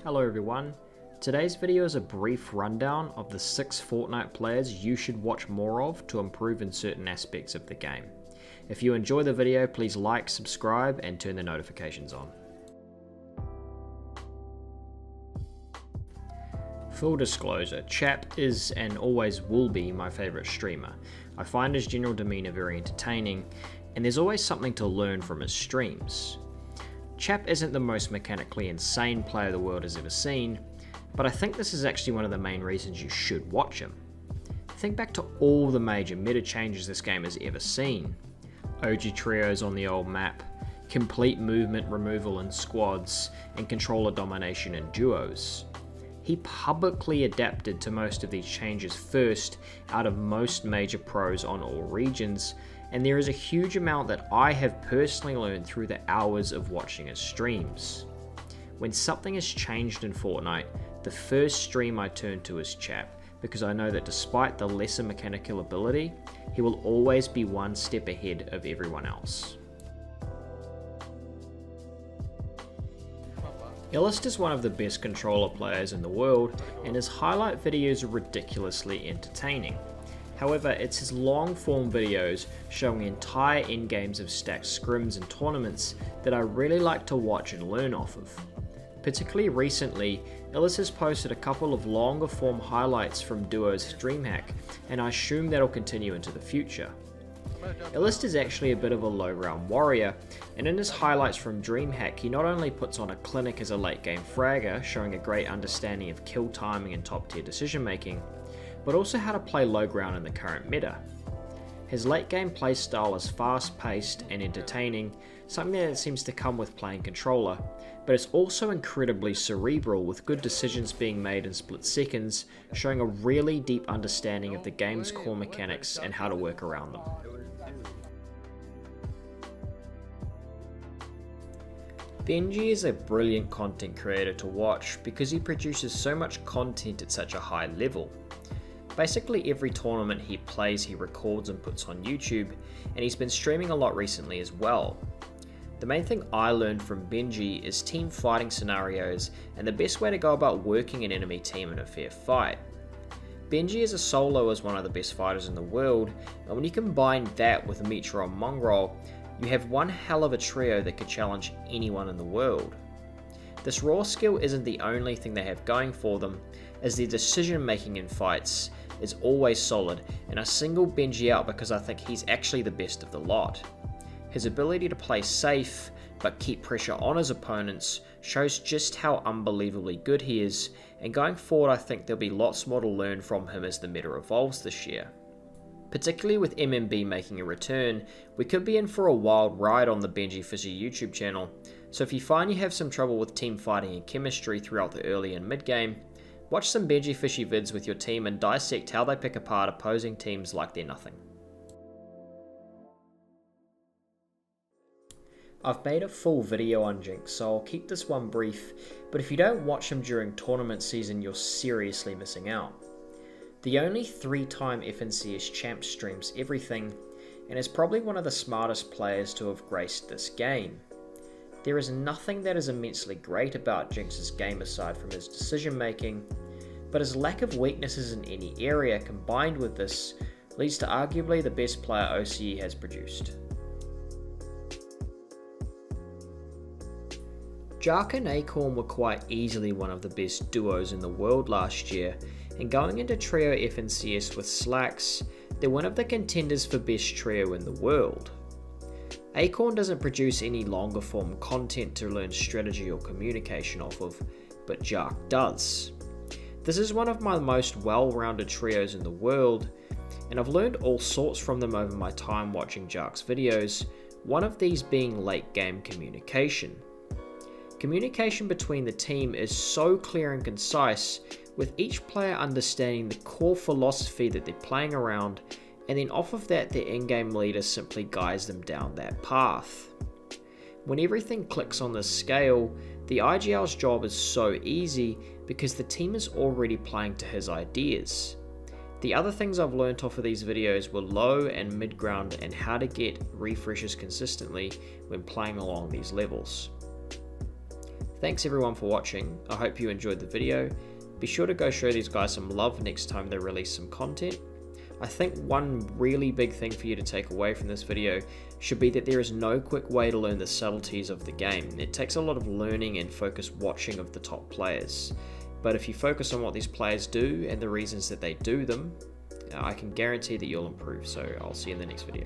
Hello everyone, today's video is a brief rundown of the 6 Fortnite players you should watch more of to improve in certain aspects of the game. If you enjoy the video, please like, subscribe and turn the notifications on. Full disclosure, Chap is and always will be my favourite streamer. I find his general demeanour very entertaining and there's always something to learn from his streams. Chap isn't the most mechanically insane player the world has ever seen, but I think this is actually one of the main reasons you should watch him. Think back to all the major meta changes this game has ever seen. OG trios on the old map, complete movement removal in squads, and controller domination in duos. He publicly adapted to most of these changes first out of most major pros on all regions, and there is a huge amount that I have personally learned through the hours of watching his streams. When something has changed in Fortnite, the first stream I turn to is Chap, because I know that despite the lesser mechanical ability, he will always be one step ahead of everyone else. Illest is one of the best controller players in the world, and his highlight videos are ridiculously entertaining. However, it's his long form videos showing entire endgames of stacked scrims and tournaments that I really like to watch and learn off of. Particularly recently, Illest has posted a couple of longer form highlights from duos Jahq, and I assume that'll continue into the future. Illest is actually a bit of a low round warrior, and in his highlights from Jahq he not only puts on a clinic as a late game fragger, showing a great understanding of kill timing and top tier decision making, but also how to play low ground in the current meta. His late game playstyle is fast paced and entertaining, something that seems to come with playing controller, but it's also incredibly cerebral with good decisions being made in split seconds, showing a really deep understanding of the game's core mechanics and how to work around them. Benjy is a brilliant content creator to watch because he produces so much content at such a high level. Basically every tournament he plays he records and puts on YouTube, and he's been streaming a lot recently as well. The main thing I learned from Benjy is team fighting scenarios and the best way to go about working an enemy team in a fair fight. Benjy as a solo is one of the best fighters in the world, and when you combine that with Mitra and Mongrel, you have one hell of a trio that could challenge anyone in the world. This raw skill isn't the only thing they have going for them, as their decision making in fights is always solid, and I single Benjy out because I think he's actually the best of the lot. His ability to play safe but keep pressure on his opponents shows just how unbelievably good he is, and going forward I think there'll be lots more to learn from him as the meta evolves this year. Particularly with MMB making a return, we could be in for a wild ride on the Benjyfishy YouTube channel, so if you find you have some trouble with team fighting and chemistry throughout the early and mid game, watch some Benjyfishy vids with your team and dissect how they pick apart opposing teams like they're nothing. I've made a full video on Jynx, so I'll keep this one brief, but if you don't watch him during tournament season you're seriously missing out. The only 3-time FNCS champ streams everything, and is probably one of the smartest players to have graced this game. There is nothing that is immensely great about Jynx's game aside from his decision making, but his lack of weaknesses in any area combined with this leads to arguably the best player OCE has produced. Jahq and Acorn were quite easily one of the best duos in the world last year, and going into trio FNCS with Slacks, they're one of the contenders for best trio in the world. Acorn doesn't produce any longer form content to learn strategy or communication off of, but Jahq does. This is one of my most well-rounded trios in the world, and I've learned all sorts from them over my time watching Jahq's videos, one of these being late game communication. Communication between the team is so clear and concise, with each player understanding the core philosophy that they're playing around, and then off of that their in-game leader simply guides them down that path. When everything clicks on this scale, the IGL's job is so easy because the team is already playing to his ideas. The other things I've learnt off of these videos were low and mid ground and how to get refreshes consistently when playing along these levels. Thanks everyone for watching, I hope you enjoyed the video. Be sure to go show these guys some love next time they release some content. I think one really big thing for you to take away from this video should be that there is no quick way to learn the subtleties of the game. It takes a lot of learning and focused watching of the top players. But if you focus on what these players do and the reasons that they do them, I can guarantee that you'll improve. So I'll see you in the next video.